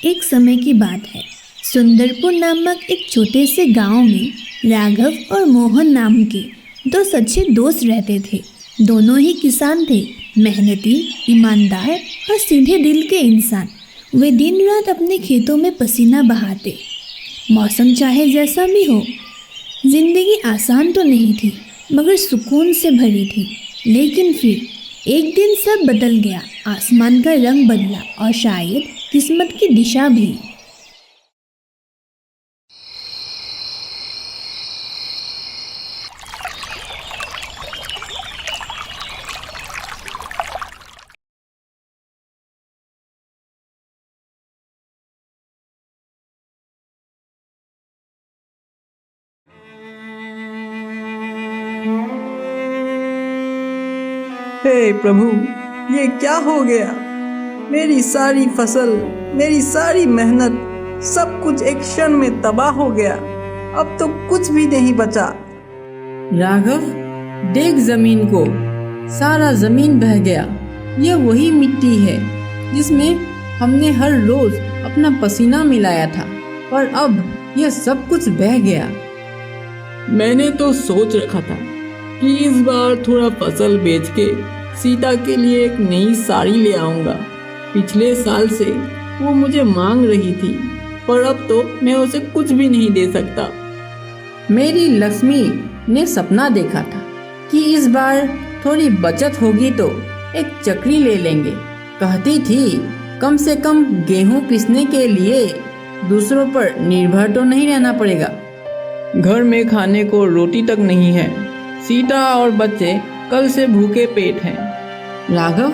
एक समय की बात है। सुंदरपुर नामक एक छोटे से गांव में राघव और मोहन नाम के दो सच्चे दोस्त रहते थे। दोनों ही किसान थे, मेहनती, ईमानदार और सीधे दिल के इंसान। वे दिन रात अपने खेतों में पसीना बहाते, मौसम चाहे जैसा भी हो। जिंदगी आसान तो नहीं थी, मगर सुकून से भरी थी। लेकिन फिर एक दिन सब बदल गया। आसमान का रंग बदला और शायद किस्मत की दिशा भी। हे प्रभु, ये क्या हो गया? मेरी सारी फसल, मेरी सारी मेहनत, सब कुछ एक क्षण में तबाह हो गया। अब तो कुछ भी नहीं बचा। राघव, देख जमीन को, सारा जमीन बह गया। ये वही मिट्टी है जिसमें हमने हर रोज अपना पसीना मिलाया था, पर अब यह सब कुछ बह गया। मैंने तो सोच रखा था कि इस बार थोड़ा फसल बेच के सीता के लिए एक नई साड़ी ले आऊंगा। पिछले साल से वो मुझे मांग रही थी, पर अब तो मैं उसे कुछ भी नहीं दे सकता। मेरी लक्ष्मी ने सपना देखा था कि इस बार थोड़ी बचत होगी तो एक चक्री ले लेंगे। कहती थी कम से कम गेहूं पीसने के लिए दूसरों पर निर्भर तो नहीं रहना पड़ेगा। घर में खाने को रोटी तक नहीं है। सीता और बच्चे कल से भूखे पेट हैं। राघव,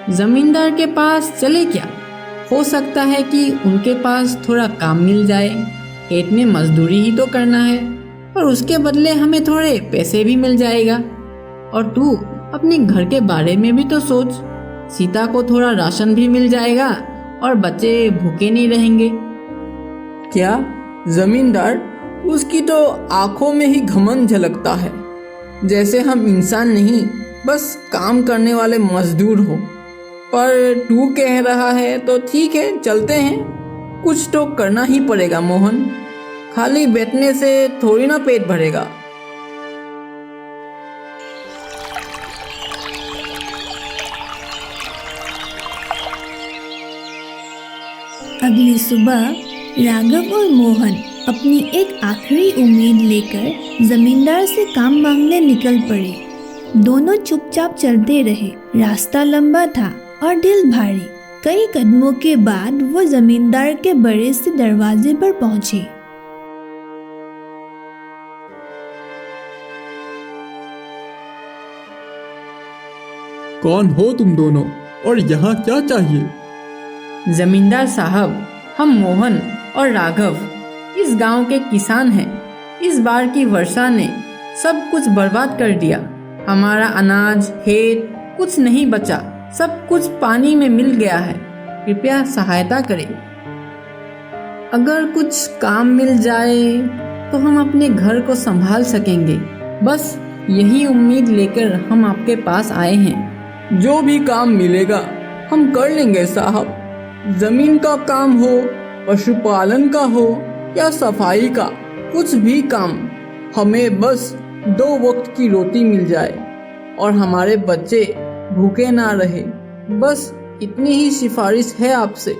जमींदार के पास चले क्या? हो सकता है कि उनके पास थोड़ा काम मिल जाए। खेत में मजदूरी ही तो करना है और उसके बदले हमें थोड़े पैसे भी मिल जाएगा। और तू अपने घर के बारे में भी तो सोच। सीता को थोड़ा राशन भी मिल जाएगा और बच्चे भूखे नहीं रहेंगे। क्या जमींदार? उसकी तो आंखों में ही घमंड झलकता है, जैसे हम इंसान नहीं, बस काम करने वाले मजदूर हो। पर तू कह रहा है तो ठीक है, चलते हैं। कुछ तो करना ही पड़ेगा मोहन। खाली बैठने से थोड़ी ना पेट भरेगा। अगली सुबह राघव और मोहन अपनी एक आखिरी उम्मीद लेकर जमींदार से काम मांगने निकल पड़े। दोनों चुपचाप चलते रहे। रास्ता लंबा था और दिल भारी। कई कदमों के बाद वो जमींदार के बड़े से दरवाजे पर पहुंचे। कौन हो तुम दोनों और यहाँ क्या चाहिए? जमींदार साहब, हम मोहन और राघव इस गांव के किसान हैं। इस बार की वर्षा ने सब कुछ बर्बाद कर दिया। हमारा अनाज, खेत कुछ नहीं बचा। सब कुछ पानी में मिल गया है। कृपया सहायता करें। अगर कुछ काम मिल जाए तो हम अपने घर को संभाल सकेंगे। बस यही उम्मीद लेकर हम आपके पास आए हैं। जो भी काम मिलेगा हम कर लेंगे साहब। जमीन का काम हो, पशुपालन का हो या सफाई का, कुछ भी काम। हमें बस 2 वक्त की रोटी मिल जाए और हमारे बच्चे भूखे ना रहे। बस इतनी ही सिफारिश है आपसे।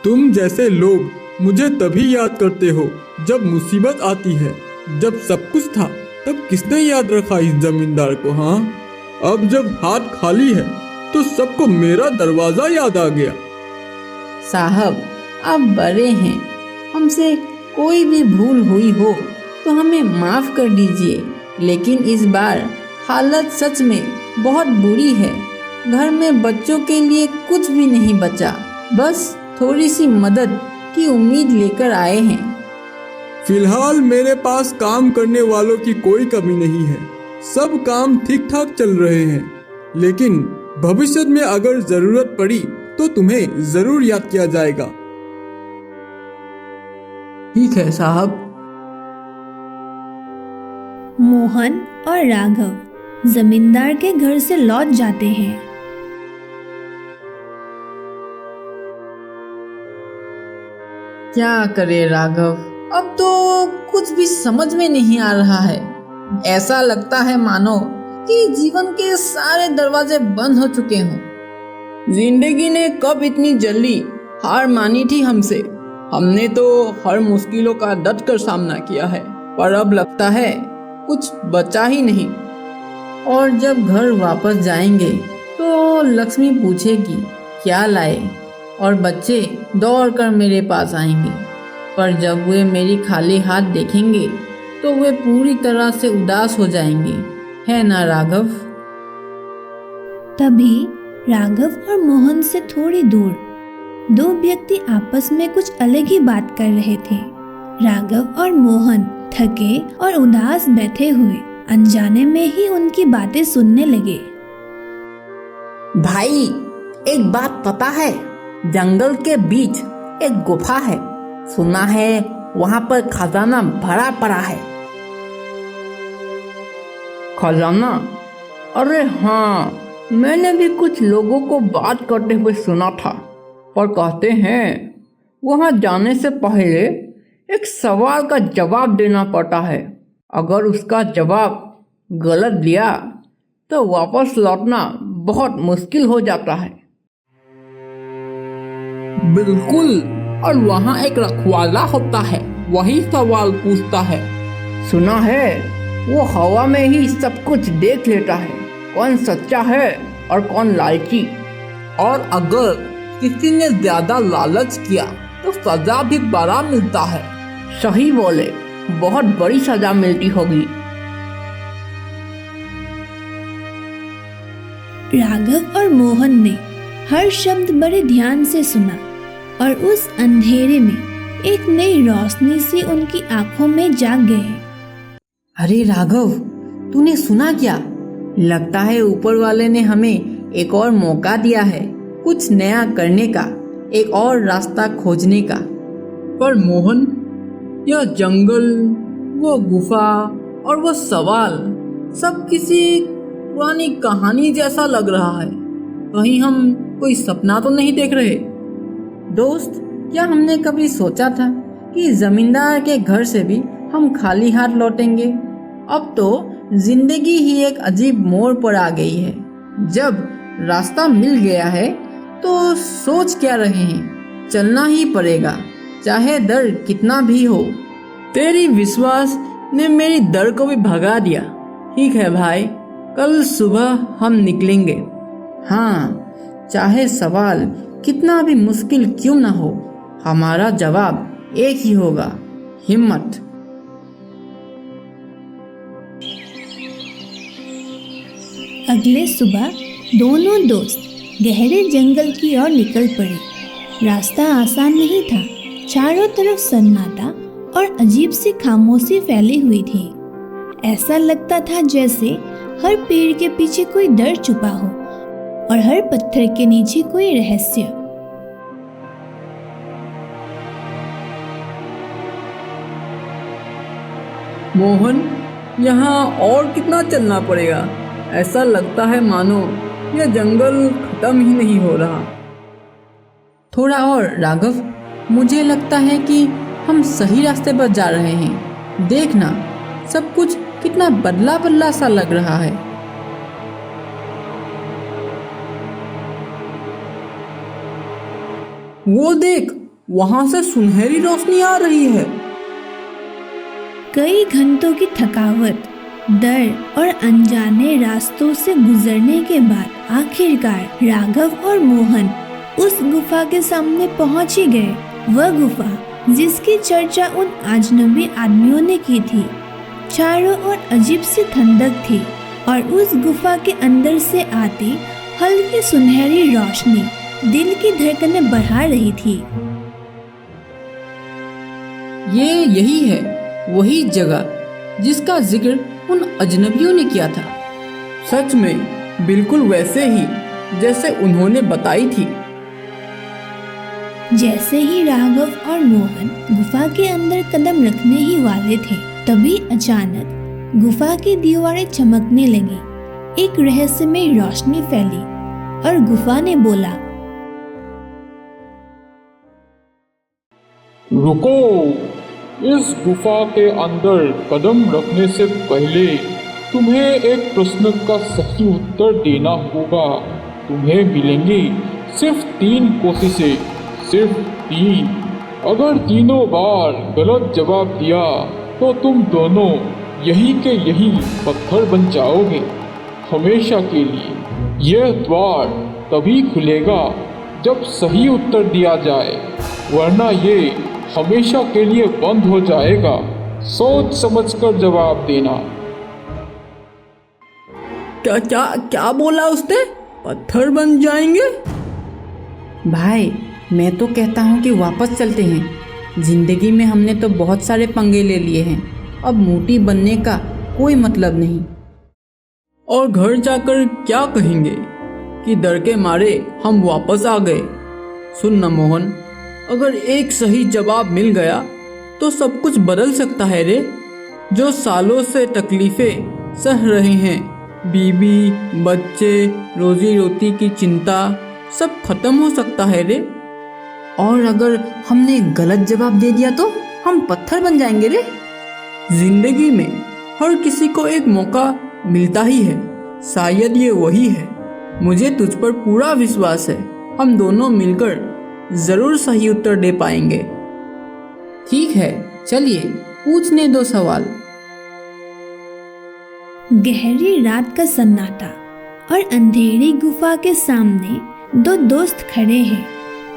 तुम जैसे लोग मुझे तभी याद करते हो जब मुसीबत आती है। जब सब कुछ था तब किसने याद रखा इस जमींदार को? हाँ, अब जब हाथ खाली है तो सबको मेरा दरवाजा याद आ गया। साहब, आप बड़े हैं। हमसे कोई भी भूल हुई हो तो हमें माफ कर दीजिए। लेकिन इस बार हालत सच में बहुत बुरी है। घर में बच्चों के लिए कुछ भी नहीं बचा। बस थोड़ी सी मदद की उम्मीद लेकर आए हैं। फिलहाल मेरे पास काम करने वालों की कोई कमी नहीं है। सब काम ठीक ठाक चल रहे हैं। लेकिन भविष्य में अगर जरूरत पड़ी तो तुम्हें जरूर याद किया जाएगा। ठीक है साहब। मोहन और राघव जमींदार के घर से लौट जाते हैं। क्या करे राघव, अब तो कुछ भी समझ में नहीं आ रहा है। ऐसा लगता है मानो कि जीवन के सारे दरवाजे बंद हो चुके हों। जिंदगी ने कब इतनी जल्दी हार मानी थी हमसे। हमने तो हर मुश्किलों का डट कर सामना किया है, पर अब लगता है कुछ बचा ही नहीं। और जब घर वापस जाएंगे तो लक्ष्मी पूछेगी क्या लाए, और बच्चे दौड़कर मेरे पास आएंगे। पर जब वे मेरी खाली हाथ देखेंगे तो वे पूरी तरह से उदास हो जाएंगे, है ना राघव? तभी राघव और मोहन से थोड़ी दूर दो व्यक्ति आपस में कुछ अलग ही बात कर रहे थे। राघव और मोहन थके और उदास बैठे हुए अनजाने में ही उनकी बातें सुनने लगे। भाई, एक बात पता है? जंगल के बीच एक गुफा है। सुना है वहाँ पर खजाना भरा पड़ा है। खजाना? अरे हाँ, मैंने भी कुछ लोगों को बात करते हुए सुना था। पर कहते हैं वहाँ जाने से पहले एक सवाल का जवाब देना पड़ता है। अगर उसका जवाब गलत दिया तो वापस लौटना बहुत मुश्किल हो जाता है। बिल्कुल, और वहाँ एक रखवाला होता है, वही सवाल पूछता है। सुना है वो हवा में ही सब कुछ देख लेता है, कौन सच्चा है और कौन लालची। और अगर किसी ने ज्यादा लालच किया तो सजा भी बड़ा मिलता है। सही बोले, बहुत बड़ी सजा मिलती होगी। राघव और मोहन ने हर शब्द बड़े ध्यान से सुना और उस अंधेरे में एक नई रोशनी सी उनकी आंखों में जाग गए। अरे राघव, तूने सुना क्या? लगता है ऊपर वाले ने हमें एक और मौका दिया है, कुछ नया करने का, एक और रास्ता खोजने का। पर मोहन, यह जंगल, वो गुफा और वो सवाल सब किसी पुरानी कहानी जैसा लग रहा है। कहीं हम कोई सपना तो नहीं देख रहे? दोस्त, क्या हमने कभी सोचा था कि जमींदार के घर से भी हम खाली हाथ लौटेंगे? अब तो जिंदगी ही एक अजीब मोड़ पर आ गई है। जब रास्ता मिल गया है तो सोच क्या रहे हैं, चलना ही पड़ेगा, चाहे डर कितना भी हो। तेरी विश्वास ने मेरी डर को भी भगा दिया। ठीक है भाई, कल सुबह हम निकलेंगे। हाँ, चाहे सवाल कितना भी मुश्किल क्यों ना हो, हमारा जवाब एक ही होगा, हिम्मत। अगले सुबह दोनों दोस्त गहरे जंगल की ओर निकल पड़े। रास्ता आसान नहीं था, चारों तरफ सन्नाटा और अजीब सी खामोशी फैली हुई थी। ऐसा लगता था जैसे हर पेड़ के पीछे कोई डर छुपा हो और हर पत्थर के नीचे कोई रहस्य। मोहन, यहाँ और कितना चलना पड़ेगा? ऐसा लगता है मानो यह जंगल खत्म ही नहीं हो रहा। थोड़ा और राघव, मुझे लगता है कि हम सही रास्ते पर जा रहे हैं। देखना, सब कुछ कितना बदला बदला सा लग रहा है। वो देख, वहां से सुनहरी रोशनी आ रही है। कई घंटों की थकावट, डर और अनजाने रास्तों से गुजरने के बाद आखिरकार राघव और मोहन उस गुफा के सामने पहुंच ही गए। वह गुफा जिसकी चर्चा उन अजनबी आदमियों ने की थी। चारों ओर अजीब सी ठंडक थी और उस गुफा के अंदर से आती हल्की सुनहरी रोशनी दिल की धड़कनें बढ़ा रही थी। ये यही है वही जगह जिसका जिक्र उन अजनबियों ने किया था। सच में बिल्कुल वैसे ही जैसे उन्होंने बताई थी। जैसे ही राघव और मोहन गुफा के अंदर कदम रखने ही वाले थे, तभी अचानक गुफा की दीवारें चमकने लगी। एक रहस्यमय रोशनी फैली और गुफा ने बोला, रुको, इस गुफा के अंदर कदम रखने से पहले तुम्हें एक प्रश्न का सही उत्तर देना होगा। तुम्हें मिलेंगी सिर्फ 3 कोशिशें, सिर्फ 3। अगर तीनों बार गलत जवाब दिया तो तुम दोनों यही के यही पत्थर बन जाओगे हमेशा के लिए। यह द्वार तभी खुलेगा जब सही उत्तर दिया जाए, वरना ये हमेशा के लिए बंद हो जाएगा। सोच समझकर जवाब देना। क्या क्या क्या बोला उसने? पत्थर बन जाएंगे? भाई मैं तो कहता हूँ कि वापस चलते हैं। जिंदगी में हमने तो बहुत सारे पंगे ले लिए हैं, अब मोटी बनने का कोई मतलब नहीं। और घर जाकर क्या कहेंगे कि डर के मारे हम वापस आ गए। सुन न मोहन, अगर एक सही जवाब मिल गया तो सब कुछ बदल सकता है रे। जो सालों से तकलीफें सह रहे हैं, बीवी, बच्चे, रोजी रोटी की चिंता, सब खत्म हो सकता है रे। और अगर हमने गलत जवाब दे दिया तो हम पत्थर बन जाएंगे रे। जिंदगी में हर किसी को एक मौका मिलता ही है, शायद ये वही है। मुझे तुझ पर पूरा विश्वास है, हम दोनों मिलकर जरूर सही उत्तर दे पाएंगे। ठीक है, चलिए पूछने दो सवाल। गहरी रात का सन्नाटा और अंधेरी गुफा के सामने 2 दोस्त खड़े हैं।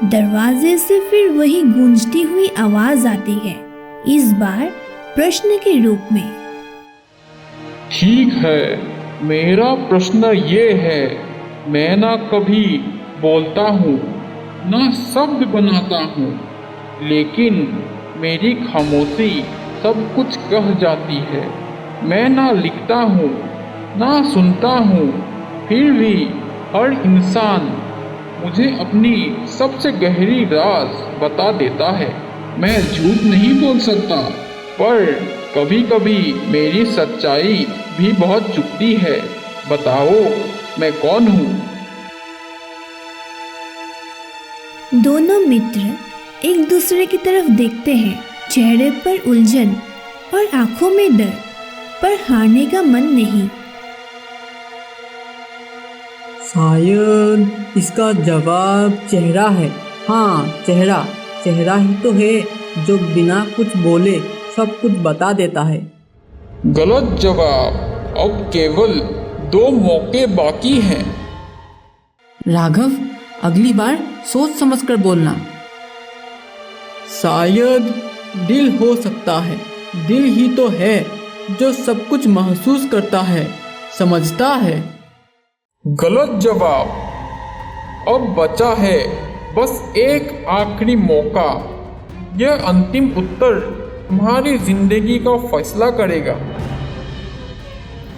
दरवाजे से फिर वही गूंजती हुई आवाज आती है, इस बार प्रश्न के रूप में। ठीक है, मेरा प्रश्न ये है, मैं ना कभी बोलता हूँ ना शब्द बनाता हूँ, लेकिन मेरी खामोशी सब कुछ कह जाती है। मैं ना लिखता हूँ ना सुनता हूँ, फिर भी हर इंसान मुझे अपनी सबसे गहरी राज बता देता है। मैं झूठ नहीं बोल सकता, पर कभी कभी मेरी सच्चाई भी बहुत चुभती है। बताओ मैं कौन हूँ? दोनों मित्र एक दूसरे की तरफ देखते हैं, चेहरे पर उलझन और आंखों में डर, पर हारने का मन नहीं। शायद इसका जवाब चेहरा है। हाँ, चेहरा ही तो है जो बिना कुछ बोले सब कुछ बता देता है। गलत जवाब। अब केवल 2 मौके बाकी हैं। राघव, अगली बार सोच समझकर बोलना। शायद दिल हो सकता है। दिल ही तो है जो सब कुछ महसूस करता है, समझता है। गलत जवाब। अब बचा है बस एक आखिरी मौका। यह अंतिम उत्तर तुम्हारी जिंदगी का फैसला करेगा।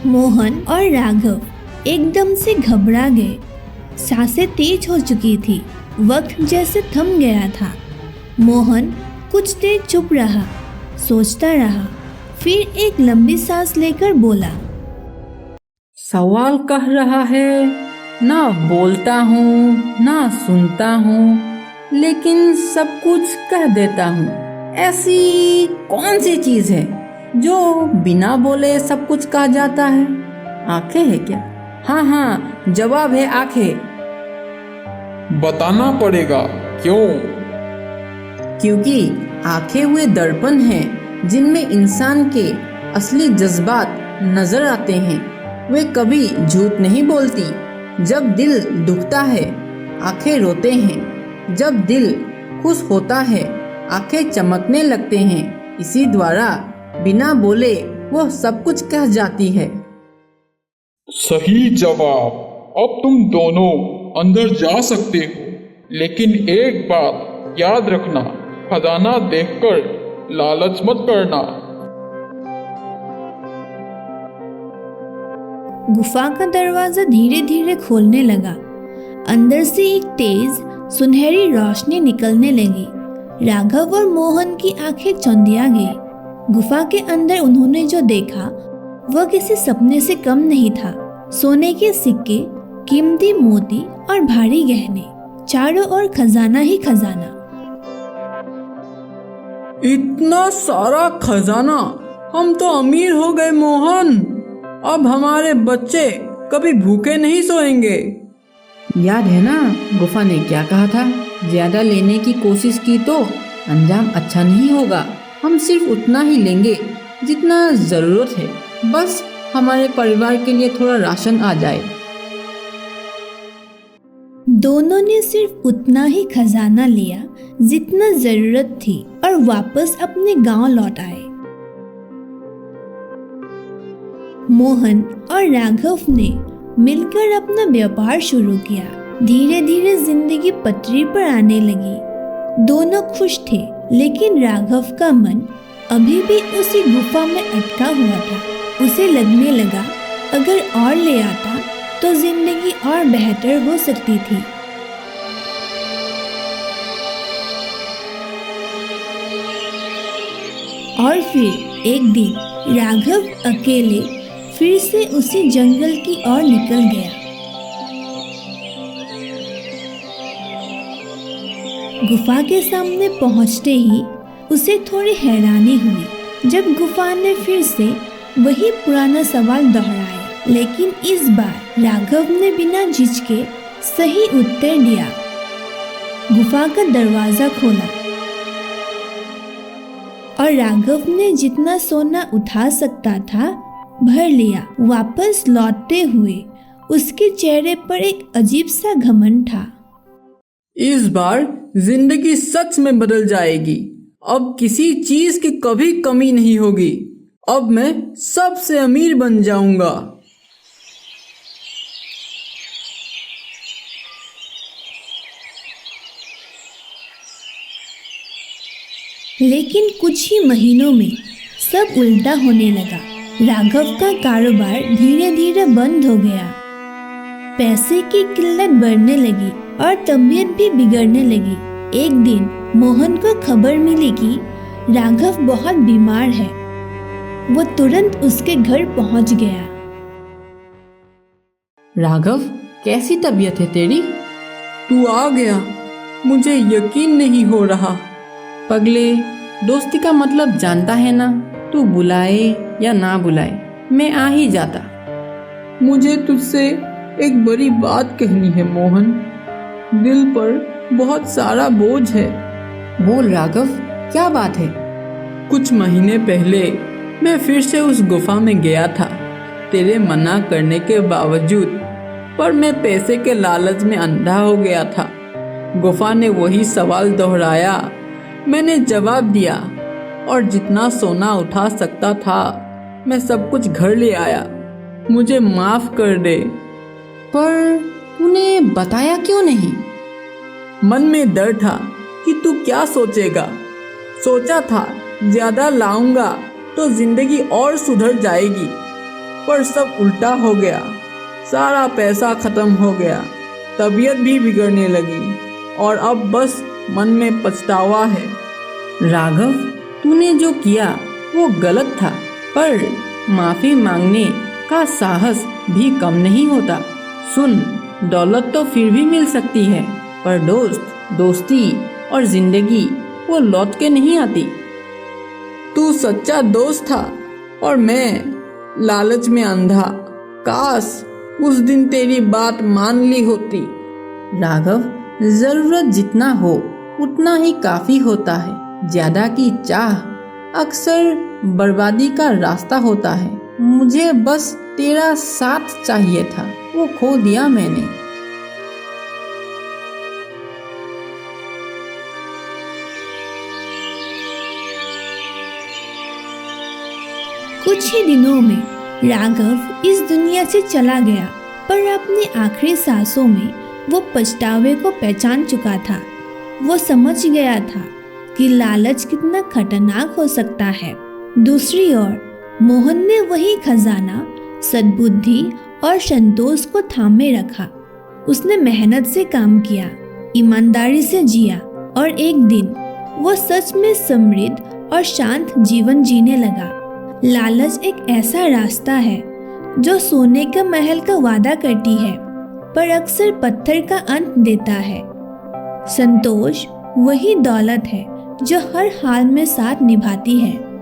मोहन और राघव एकदम से घबरा गए। सांसें तेज हो चुकी थी, वक्त जैसे थम गया था। मोहन कुछ देर चुप रहा, सोचता रहा, फिर एक लंबी सांस लेकर बोला, सवाल कह रहा है, ना बोलता हूँ ना सुनता हूँ, लेकिन सब कुछ कह देता हूँ। ऐसी कौन सी चीज है जो बिना बोले सब कुछ कहा जाता है? आंखें है क्या? हाँ, जवाब है आंखें। बताना पड़ेगा क्यों? क्योंकि आंखें हुए दर्पण हैं जिनमें इंसान के असली जज्बात नजर आते हैं। वे कभी झूठ नहीं बोलती। जब दिल दुखता है आंखें रोते हैं, जब दिल खुश होता है आंखें चमकने लगते हैं। इसी द्वारा बिना बोले वो सब कुछ कह जाती है। सही जवाब। अब तुम दोनों अंदर जा सकते हो, लेकिन एक बात याद रखना, खजाना देखकर लालच मत करना। गुफा का दरवाजा धीरे धीरे खोलने लगा। अंदर से एक तेज सुनहरी रोशनी निकलने लगी। राघव और मोहन की आंखें चौंधिया गई। गुफा के अंदर उन्होंने जो देखा वह किसी सपने से कम नहीं था। सोने के सिक्के, कीमती मोती और भारी गहने, चारों ओर खजाना ही खजाना। इतना सारा खजाना, हम तो अमीर हो गए मोहन। अब हमारे बच्चे कभी भूखे नहीं सोएंगे। याद है ना गुफा ने क्या कहा था? ज्यादा लेने की कोशिश की तो अंजाम अच्छा नहीं होगा। हम सिर्फ उतना ही लेंगे जितना जरूरत है, बस हमारे परिवार के लिए थोड़ा राशन आ जाए। दोनों ने सिर्फ उतना ही खजाना लिया जितना जरूरत थी और वापस अपने गांव लौट आए। मोहन और राघव ने मिलकर अपना व्यापार शुरू किया। धीरे धीरे जिंदगी पटरी पर आने लगी। दोनों खुश थे, लेकिन राघव का मन अभी भी उसी गुफा में अटका हुआ था। उसे लगने लगा अगर और ले आता तो जिंदगी और बेहतर हो सकती थी। और फिर एक दिन राघव अकेले फिर से उसी जंगल की ओर निकल गया। गुफा के सामने पहुंचते ही उसे थोड़ी हैरानी हुई जब गुफा ने फिर से वही पुराना सवाल दोहराया, लेकिन इस बार राघव ने बिना झिझके सही उत्तर दिया। गुफा का दरवाजा खोला और राघव ने जितना सोना उठा सकता था भर लिया। वापस लौटते हुए उसके चेहरे पर एक अजीब सा घमंड था। इस बार जिंदगी सच में बदल जाएगी। अब किसी चीज की कभी कमी नहीं होगी। अब मैं सबसे अमीर बन जाऊंगा। लेकिन कुछ ही महीनों में सब उल्टा होने लगा। राघव का कारोबार धीरे धीरे बंद हो गया। पैसे की किल्लत बढ़ने लगी और तबीयत भी बिगड़ने लगी। एक दिन मोहन को खबर मिली कि राघव बहुत बीमार है। वो तुरंत उसके घर पहुंच गया। राघव, कैसी तबीयत है तेरी? तू आ गया, मुझे यकीन नहीं हो रहा। पगले, दोस्ती का मतलब जानता है ना। तू बुलाए या ना बुलाए, मैं आ ही जाता। मुझे तुझसे एक बड़ी बात कहनी है मोहन। दिल पर बहुत सारा बोझ है। बोल राघव, क्या बात है? कुछ महीने पहले मैं फिर से उस गुफा में गया था, तेरे मना करने के बावजूद, पर मैं पैसे के लालच में अंधा हो गया था। गुफा ने वही सवाल दोहराया। मैंने जवाब दिया और जितना सोना उठा सकता था मैं सब कुछ घर ले आया। मुझे माफ कर दे। पर तूने बताया क्यों नहीं? मन में डर था कि तू क्या सोचेगा। सोचा था ज्यादा लाऊंगा तो जिंदगी और सुधर जाएगी, पर सब उल्टा हो गया। सारा पैसा खत्म हो गया, तबीयत भी बिगड़ने लगी और अब बस मन में पछतावा है। राघव, तूने जो किया वो गलत था, पर माफी मांगने का साहस भी कम नहीं होता। सुन, दौलत तो फिर भी मिल सकती है, पर दोस्ती और जिंदगी वो लौट के नहीं आती। तू सच्चा दोस्त था और मैं लालच में अंधा। काश उस दिन तेरी बात मान ली होती। राघव, जरूरत जितना हो उतना ही काफी होता है। ज्यादा की चाह अक्सर बर्बादी का रास्ता होता है। मुझे बस तेरा साथ चाहिए था, वो खो दिया मैंने। कुछ ही दिनों में राघव इस दुनिया से चला गया, पर अपनी आखिरी सांसों में वो पछतावे को पहचान चुका था। वो समझ गया था कि लालच कितना खतरनाक हो सकता है। दूसरी ओर मोहन ने वही खजाना, सद्बुद्धि और संतोष को थामे रखा। उसने मेहनत से काम किया, ईमानदारी से जिया और एक दिन वो सच में समृद्ध और शांत जीवन जीने लगा। लालच एक ऐसा रास्ता है जो सोने के महल का वादा करती है, पर अक्सर पत्थर का अंत देता है। संतोष वही दौलत है जो हर हाल में साथ निभाती है।